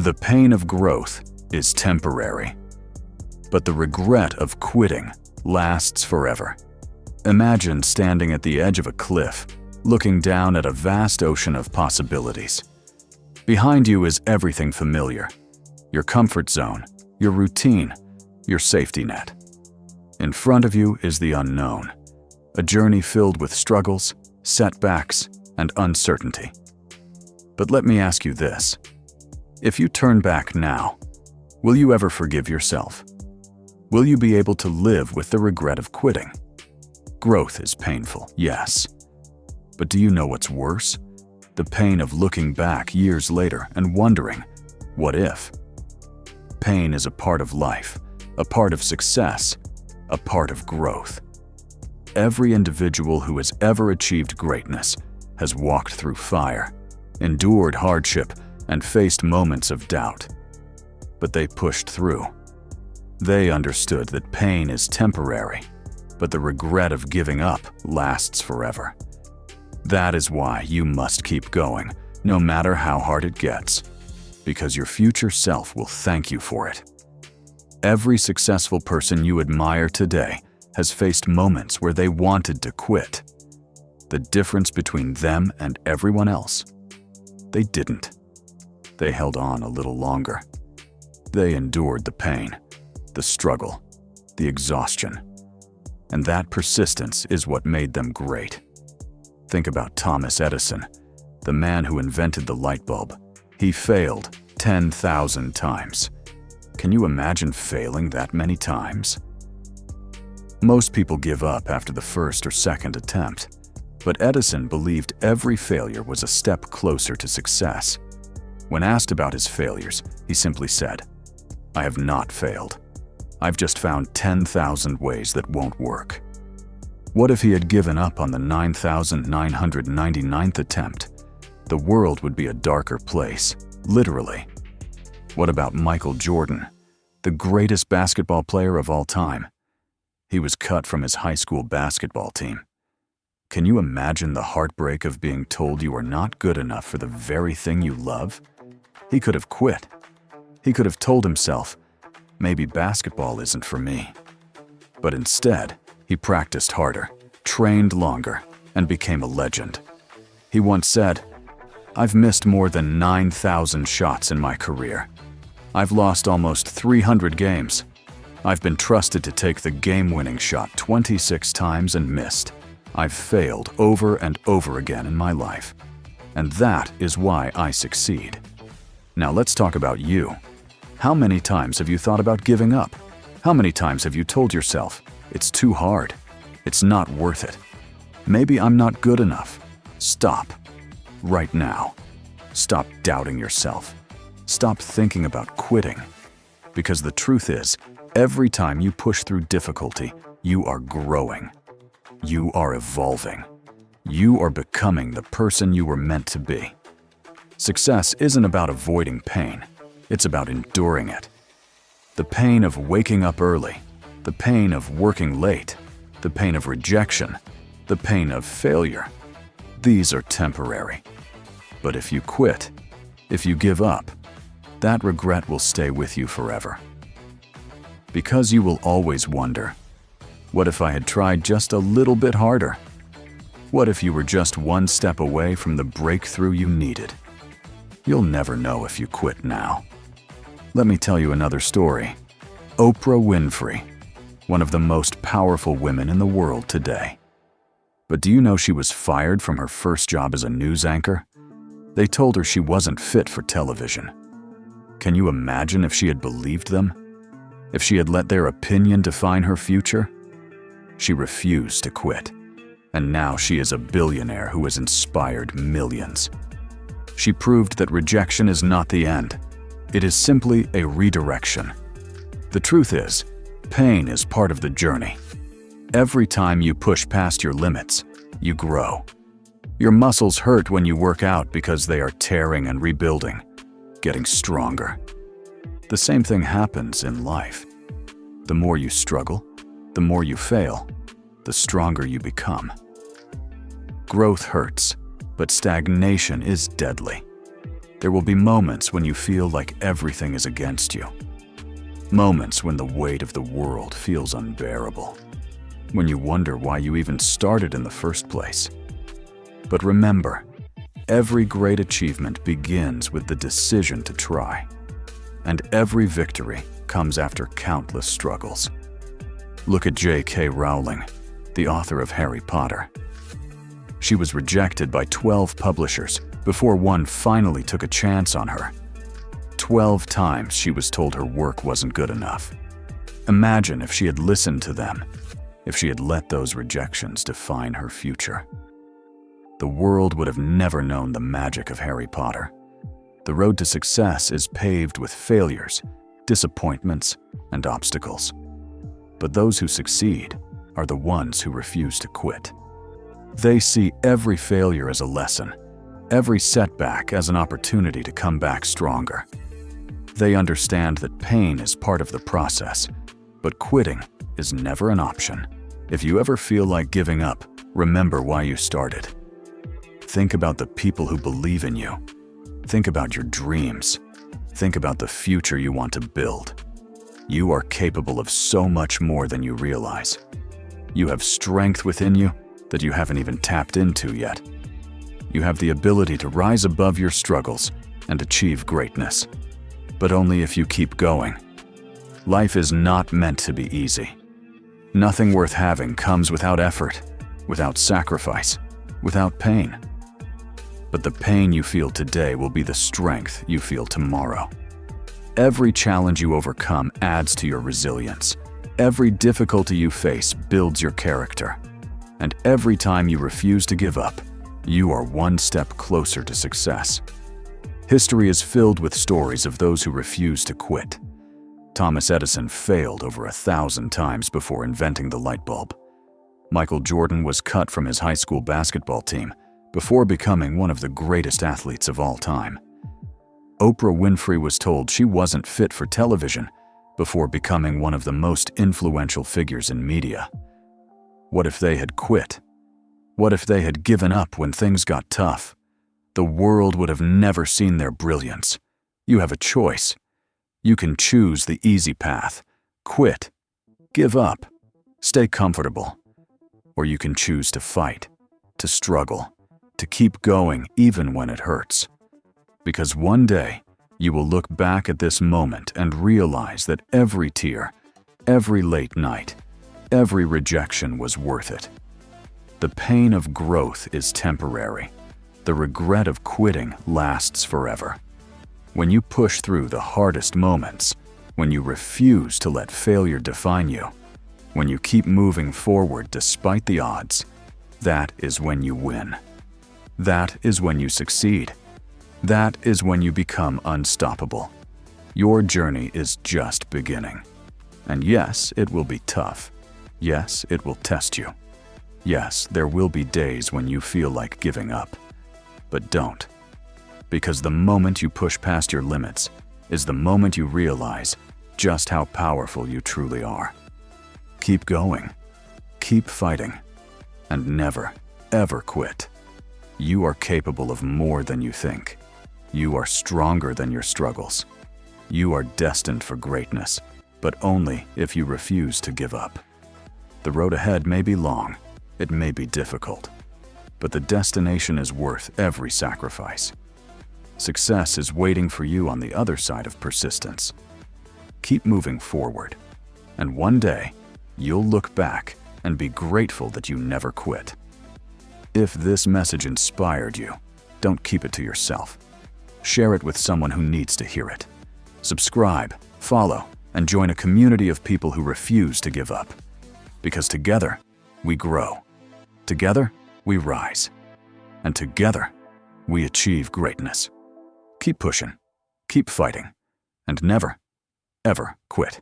The pain of growth is temporary, but the regret of quitting lasts forever. Imagine standing at the edge of a cliff, looking down at a vast ocean of possibilities. Behind you is everything familiar: your comfort zone, your routine, your safety net. In front of you is the unknown, a journey filled with struggles, setbacks, and uncertainty. But let me ask you this: if you turn back now, will you ever forgive yourself? Will you be able to live with the regret of quitting? Growth is painful, yes. But do you know what's worse? The pain of looking back years later and wondering, what if? Pain is a part of life, a part of success, a part of growth. Every individual who has ever achieved greatness has walked through fire, endured hardship, and faced moments of doubt. But they pushed through. They understood that pain is temporary, but the regret of giving up lasts forever. That is why you must keep going, no matter how hard it gets, because your future self will thank you for it. Every successful person you admire today has faced moments where they wanted to quit. The difference between them and everyone else: they didn't. They held on a little longer. They endured the pain, the struggle, the exhaustion. And that persistence is what made them great. Think about Thomas Edison, the man who invented the light bulb. He failed 10,000 times. Can you imagine failing that many times? Most people give up after the first or second attempt, but Edison believed every failure was a step closer to success. When asked about his failures, he simply said, "I have not failed. I've just found 10,000 ways that won't work." What if he had given up on the 9,999th attempt? The world would be a darker place, literally. What about Michael Jordan, the greatest basketball player of all time? He was cut from his high school basketball team. Can you imagine the heartbreak of being told you are not good enough for the very thing you love? He could have quit. He could have told himself, maybe basketball isn't for me. But instead, he practiced harder, trained longer, and became a legend. He once said, "I've missed more than 9,000 shots in my career. I've lost almost 300 games. I've been trusted to take the game-winning shot 26 times and missed. I've failed over and over again in my life. And that is why I succeed." Now let's talk about you. How many times have you thought about giving up? How many times have you told yourself, "It's too hard. It's not worth it. Maybe I'm not good enough"? Stop. Right now. Stop doubting yourself. Stop thinking about quitting. Because the truth is, every time you push through difficulty, you are growing. You are evolving. You are becoming the person you were meant to be. Success isn't about avoiding pain. It's about enduring it. The pain of waking up early, the pain of working late, the pain of rejection, the pain of failure. These are temporary. But if you quit, if you give up, that regret will stay with you forever. Because you will always wonder, what if I had tried just a little bit harder? What if you were just one step away from the breakthrough you needed? You'll never know if you quit now. Let me tell you another story. Oprah Winfrey, one of the most powerful women in the world today. But do you know she was fired from her first job as a news anchor? They told her she wasn't fit for television. Can you imagine if she had believed them? If she had let their opinion define her future? She refused to quit, and now she is a billionaire who has inspired millions. She proved that rejection is not the end. It is simply a redirection. The truth is, pain is part of the journey. Every time you push past your limits, you grow. Your muscles hurt when you work out because they are tearing and rebuilding, getting stronger. The same thing happens in life. The more you struggle, the more you fail, the stronger you become. Growth hurts, but stagnation is deadly. There will be moments when you feel like everything is against you. Moments when the weight of the world feels unbearable. When you wonder why you even started in the first place. But remember, every great achievement begins with the decision to try. And every victory comes after countless struggles. Look at J.K. Rowling, the author of Harry Potter. She was rejected by 12 publishers before one finally took a chance on her. 12 times she was told her work wasn't good enough. Imagine if she had listened to them, if she had let those rejections define her future. The world would have never known the magic of Harry Potter. The road to success is paved with failures, disappointments, and obstacles. But those who succeed are the ones who refuse to quit. They see every failure as a lesson, every setback as an opportunity to come back stronger. They understand that pain is part of the process, but quitting is never an option. If you ever feel like giving up, remember why you started. Think about the people who believe in you. Think about your dreams. Think about the future you want to build. You are capable of so much more than you realize. You have strength within you that you haven't even tapped into yet. You have the ability to rise above your struggles and achieve greatness, but only if you keep going. Life is not meant to be easy. Nothing worth having comes without effort, without sacrifice, without pain. But the pain you feel today will be the strength you feel tomorrow. Every challenge you overcome adds to your resilience. Every difficulty you face builds your character. And every time you refuse to give up, you are one step closer to success. History is filled with stories of those who refuse to quit. Thomas Edison failed over 1,000 times before inventing the light bulb. Michael Jordan was cut from his high school basketball team before becoming one of the greatest athletes of all time. Oprah Winfrey was told she wasn't fit for television before becoming one of the most influential figures in media. What if they had quit? What if they had given up when things got tough? The world would have never seen their brilliance. You have a choice. You can choose the easy path, quit, give up, stay comfortable. Or you can choose to fight, to struggle, to keep going even when it hurts. Because one day, you will look back at this moment and realize that every tear, every late night, every rejection was worth it. The pain of growth is temporary. The regret of quitting lasts forever. When you push through the hardest moments, when you refuse to let failure define you, when you keep moving forward despite the odds, that is when you win. That is when you succeed. That is when you become unstoppable. Your journey is just beginning. And yes, it will be tough. Yes, it will test you. Yes, there will be days when you feel like giving up. But don't. Because the moment you push past your limits is the moment you realize just how powerful you truly are. Keep going. Keep fighting. And never, ever quit. You are capable of more than you think. You are stronger than your struggles. You are destined for greatness, but only if you refuse to give up. The road ahead may be long, it may be difficult, but the destination is worth every sacrifice. Success is waiting for you on the other side of persistence. Keep moving forward, and one day, you'll look back and be grateful that you never quit. If this message inspired you, don't keep it to yourself. Share it with someone who needs to hear it. Subscribe, follow, and join a community of people who refuse to give up. Because together, we grow. Together, we rise. And together, we achieve greatness. Keep pushing, keep fighting, and never, ever quit.